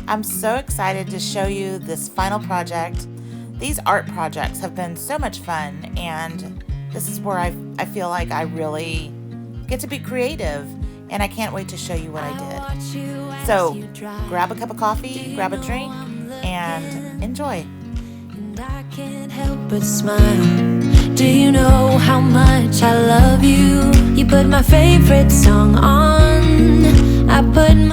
I'm so excited to show you this final project. These art projects have been so much fun, and this is where I feel like I really get to be creative, and I can't wait to show you what I did. So grab a cup of coffee, grab a drink, and enjoy. And I can't help but smile. Do you know how much I love you? You put my favorite song on. I put my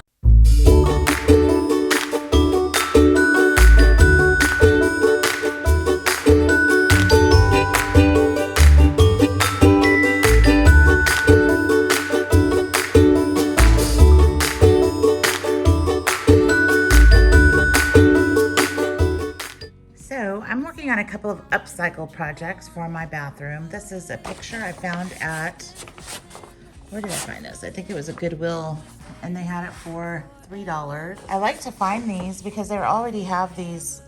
I'm working on a couple of upcycle projects for my bathroom. This is a picture I found at, where did I find this? I think it was a Goodwill, and they had it for $3. I like to find these because they already have these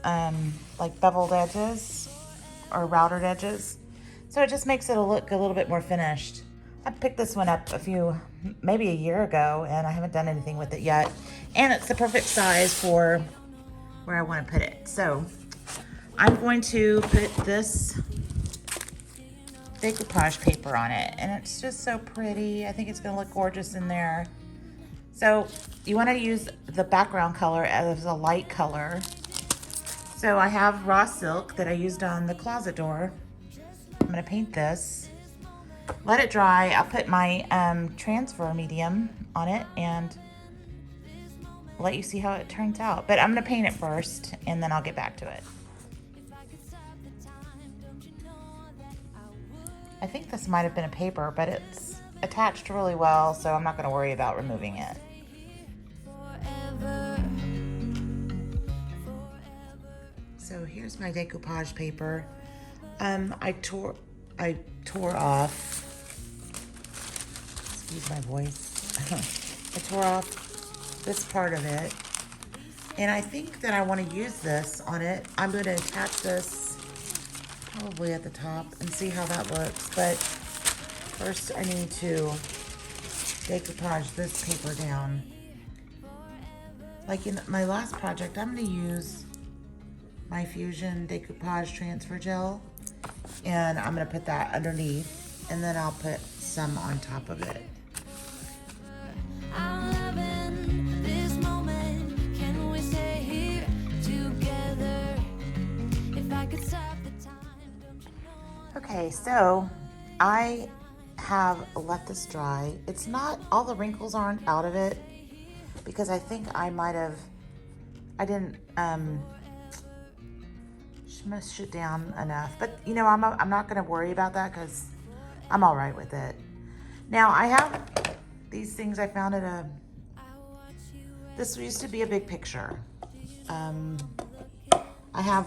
like beveled edges or routed edges. So it just makes it look a little bit more finished. I picked this one up maybe a year ago, and I haven't done anything with it yet. And it's the perfect size for where I want to put it. So I'm going to put this decoupage paper on it, and it's just so pretty. I think it's gonna look gorgeous in there. So you wanna use the background color as a light color. So I have raw silk that I used on the closet door. I'm gonna paint this, let it dry. I'll put my transfer medium on it and let you see how it turns out. But I'm gonna paint it first, and then I'll get back to it. I think this might have been a paper, but it's attached really well, so I'm not going to worry about removing it. So here's my decoupage paper. I tore off, excuse my voice, I tore off this part of it, and I think that I want to use this on it. I'm going to attach this probably at the top and see how that looks, but first I need to decoupage this paper down. Like in my last project, I'm going to use my Fusion decoupage transfer gel, and I'm going to put that underneath, and then I'll put some on top of it. Okay, so I have let this dry. It's not, all the wrinkles aren't out of it because I think I didn't smush it down enough. But you know, I'm not gonna worry about that because I'm all right with it. Now I have these things I found at this used to be a big picture. I have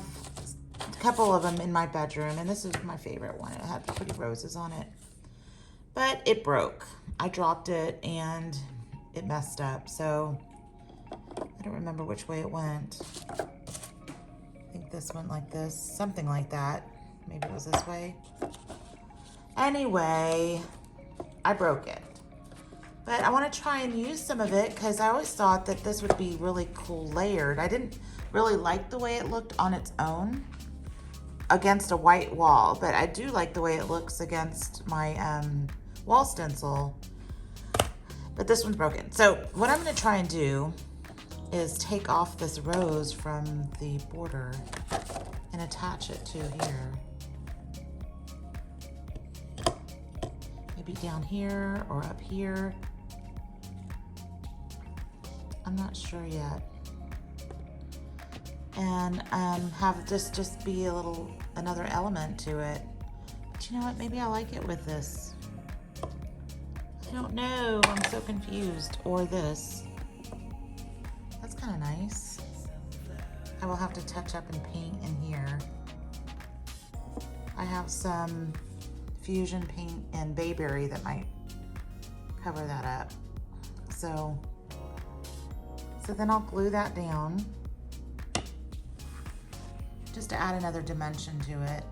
a couple of them in my bedroom, and this is my favorite one. It had pretty roses on it, but it broke. I dropped it and it messed up, so I don't remember which way it went. I think this went like this, something like that. Maybe it was this way. Anyway, I broke it, but I want to try and use some of it because I always thought that this would be really cool layered. I didn't really like the way it looked on its own against a white wall, but I do like the way it looks against my wall stencil, but this one's broken. So what I'm gonna try and do is take off this rose from the border and attach it to here. Maybe down here or up here. I'm not sure yet. And have this just be another element to it. But you know what, maybe I like it with this. I don't know, I'm so confused. Or this. That's kind of nice. I will have to touch up and paint in here. I have some Fusion paint and Bayberry that might cover that up. So then I'll glue that down, just to add another dimension to it.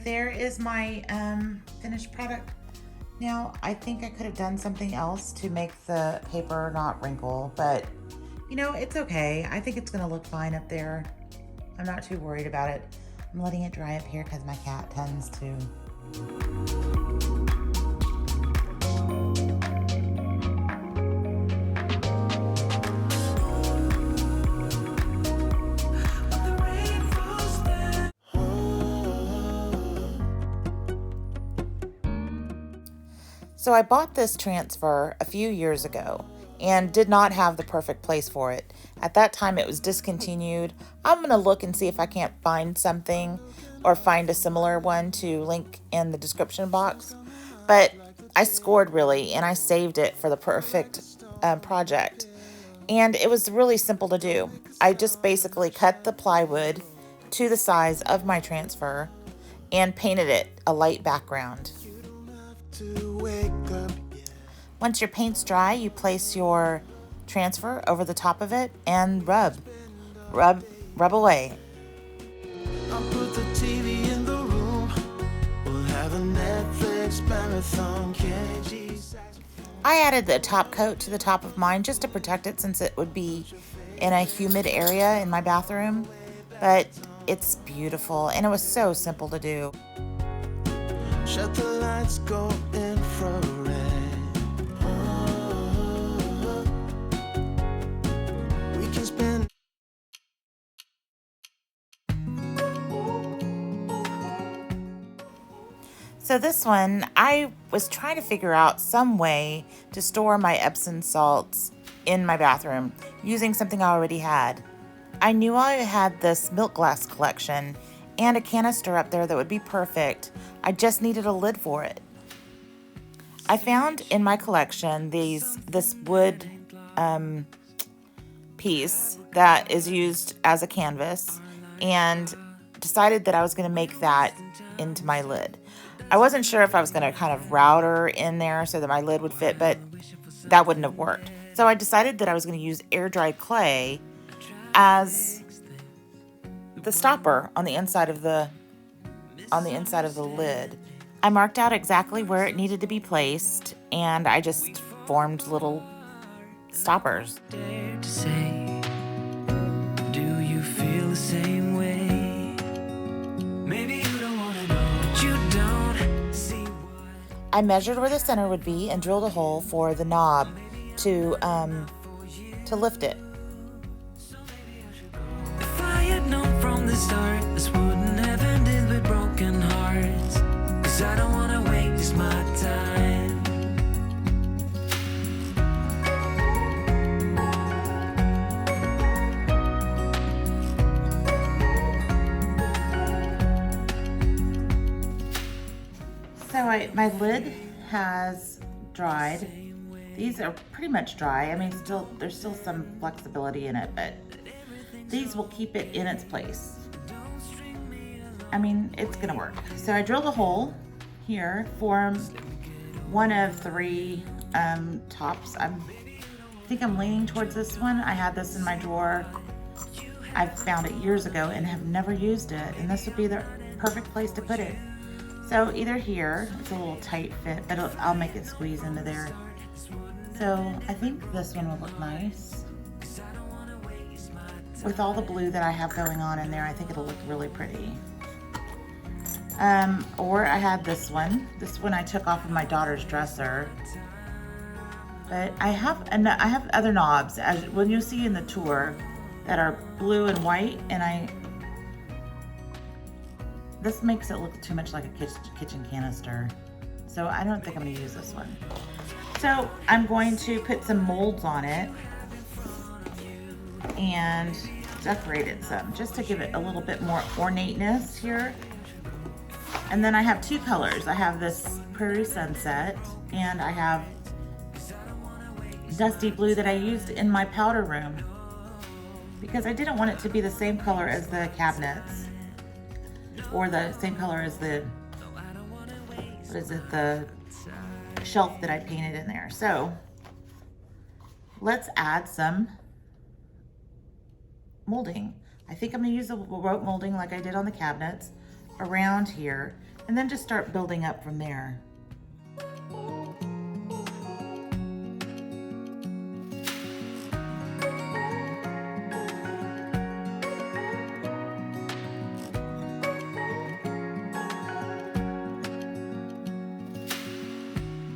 there is my finished product. Now, I think I could have done something else to make the paper not wrinkle, but you know, it's okay. I think it's gonna look fine up there. I'm not too worried about it. I'm letting it dry up here because my cat tends to. So I bought this transfer a few years ago and did not have the perfect place for it. At that time it was discontinued. I'm gonna look and see if I can't find something or find a similar one to link in the description box. But I scored really, and I saved it for the perfect project. And it was really simple to do. I just basically cut the plywood to the size of my transfer and painted it a light background. Once your paint's dry, you place your transfer over the top of it and rub away. I'll put the TV in the room. We'll have a Netflix marathon. I added the top coat to the top of mine just to protect it since it would be in a humid area in my bathroom. But it's beautiful and it was so simple to do. Shut the lights, go infrared. We can spend. So this one, I was trying to figure out some way to store my Epsom salts in my bathroom using something I already had. I knew I had this milk glass collection and a canister up there that would be perfect. I just needed a lid for it. I found in my collection this wood piece that is used as a canvas and decided that I was going to make that into my lid. I wasn't sure if I was going to kind of router in there so that my lid would fit, but that wouldn't have worked. So I decided that I was going to use air-dried clay as the stopper on the inside of the lid. I marked out exactly where it needed to be placed, and I just formed little stoppers. Dare to say, do you feel the same way? Maybe you don't want to know, but you don't see what. I measured where the center would be and drilled a hole for the knob to lift it. If I had known from the start, this wouldn't have ended with broken hearts. 'Cause I don't want to waste my time. So my lid has dried. These are pretty much dry. I mean, there's still some flexibility in it, but these will keep it in its place. I mean, it's gonna work. So I drilled a hole here for one of 3 tops. I think I'm leaning towards this one. I had this in my drawer. I found it years ago and have never used it, and this would be the perfect place to put it. So either here, it's a little tight fit, but I'll make it squeeze into there. So I think this one will look nice. With all the blue that I have going on in there, I think it'll look really pretty. Or I had this one. This one I took off of my daughter's dresser. But I have other knobs, as when you'll see in the tour, that are blue and white, and this makes it look too much like a kitchen canister. So I don't think I'm gonna use this one. So I'm going to put some molds on it and decorate it some, just to give it a little bit more ornateness here. And then I have 2 colors. I have this Prairie Sunset, and I have Dusty Blue that I used in my powder room, because I didn't want it to be the same color as the cabinets, or the same color as the, the shelf that I painted in there. So let's add some molding. I think I'm gonna use the rope molding like I did on the cabinets. around here and then just start building up from there.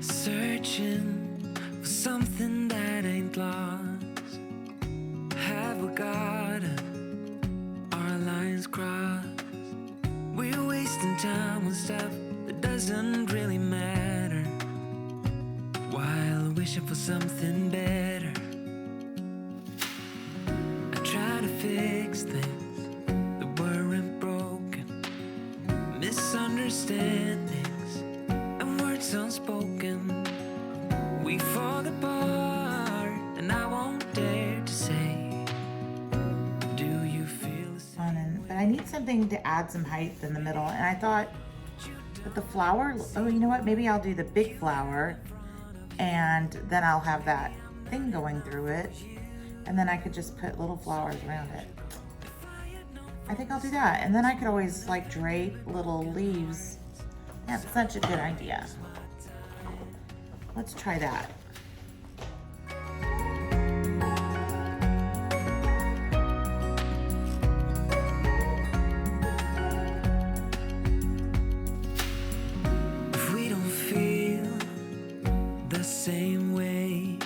Searching for something that ain't lost. Have we got our lines crossed? We're wasting time on stuff that doesn't really matter, while wishing for something better. I try to fix things that weren't broken, misunderstandings and words unspoken. We fall apart, and I won't dare to say, do you feel the same? But I need something to add some height in the middle, and I thought with the flower, oh, you know what, maybe I'll do the big flower and then I'll have that thing going through it, and then I could just put little flowers around it. I think I'll do that, and then I could always like drape little leaves. That's such a good idea. Let's try that. If we don't feel the same way,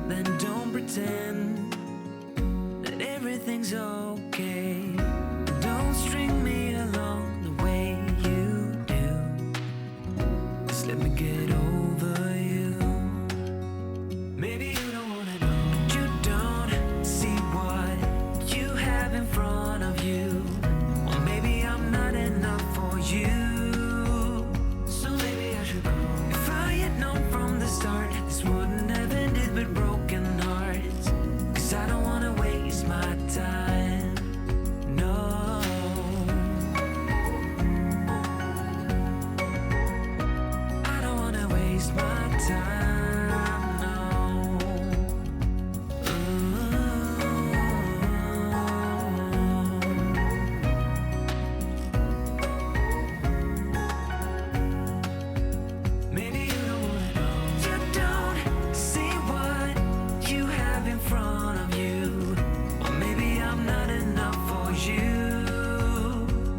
then don't pretend that everything's okay. Don't string me along the way you do. Just let me get over you. Maybe you don't wanna know, but you don't see what you have in front of you. Or maybe I'm not enough for you. So maybe I should go. If I had known from the start, this wouldn't have ended with broken hearts. 'Cause I don't wanna waste my time. No. I don't wanna waste my time. No. Maybe you don't wanna know. You don't see what you have in front of you. Or maybe I'm not enough for you.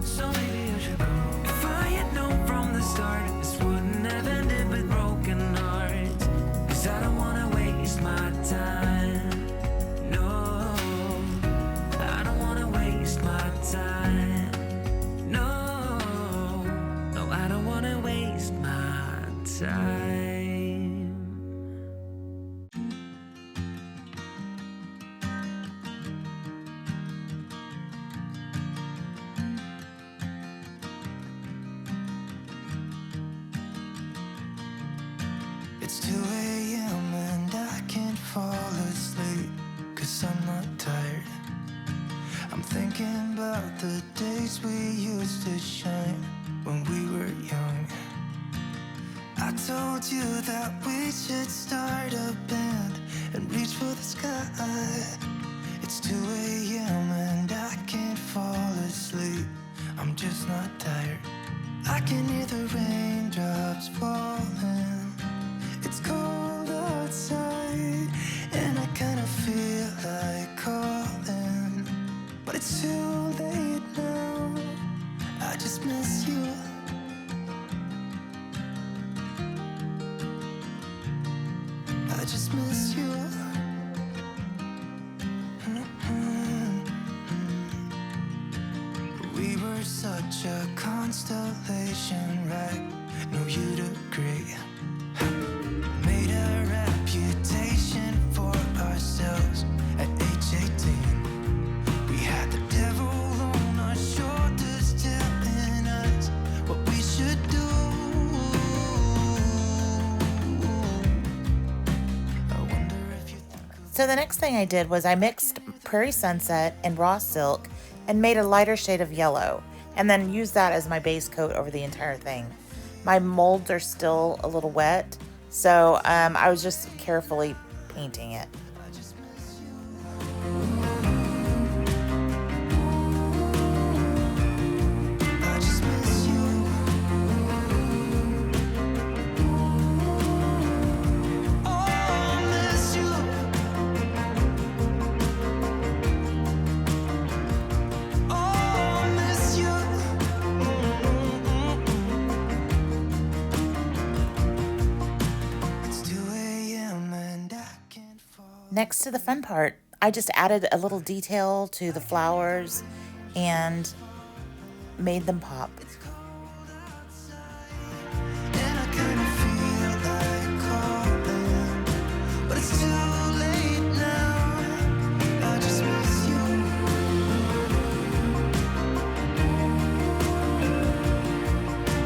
So maybe I should go. If I had known from the start, this wouldn't have ended with broken hearts. 'Cause I don't wanna waste my time. No, I don't wanna waste my time. No, no, I don't wanna waste my time. It's 2 a.m. and I can't fall asleep 'cause I'm not tired. I'm thinking about the days we used to shine when we were young. I told you that we should start a band and reach for the sky. It's 2 a.m. and I can't fall asleep. I'm just not tired. I can hear the raindrops falling. It's cold outside and I kinda feel like calling, but it's too late now. I just miss you. I just miss you. We were such a constellation, right? No, you'd agree. Made a reputation for ourselves at age 18. We had the devil on our shoulders telling us what we should do. I wonder if you think of So the next thing I did was I mixed Prairie Sunset and raw silk and made a lighter shade of yellow, and then used that as my base coat over the entire thing. My molds are still a little wet, so I was just carefully painting it. I just miss you. I just Next to the fun part, I just added a little detail to the flowers and made them pop. And I kinda feel like calling, but it's too late now. I just miss you.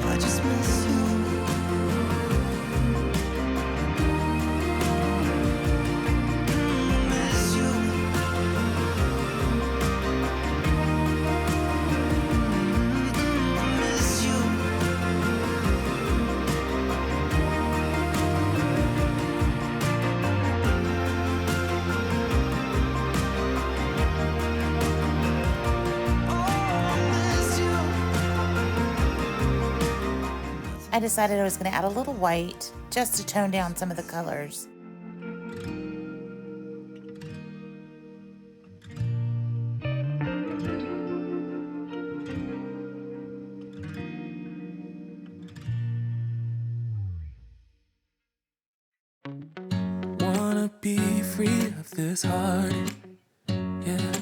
I just miss you. Miss you. Miss you. Miss you. I decided I was going to add a little white just to tone down some of the colors. Wanna be free of this heart, yeah.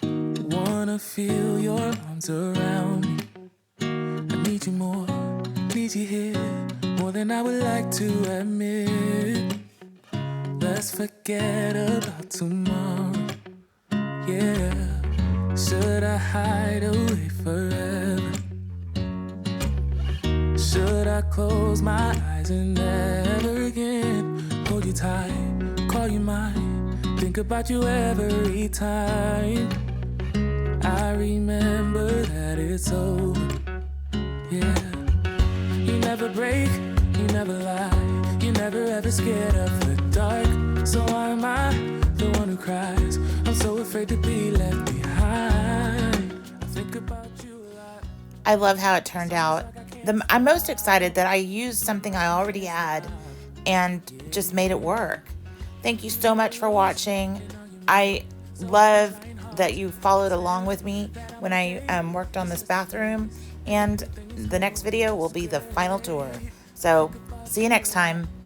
Wanna feel your arms around me. I need you more, need you here, more than I would like to admit. Let's forget about tomorrow, yeah. Should I hide away forever? Should I close my eyes and never again hold you tight, call you mine, think about you every time? I remember that it's over, yeah. You never break, you never lie, you never ever scared of the dark. So why am I the one who cries? I'm so afraid to be left behind. I think about you a lot. I love how it turned out. I'm most excited that I used something I already had and just made it work. Thank you so much for watching. I love that you followed along with me when I worked on this bathroom, and the next video will be the final tour. So see you next time.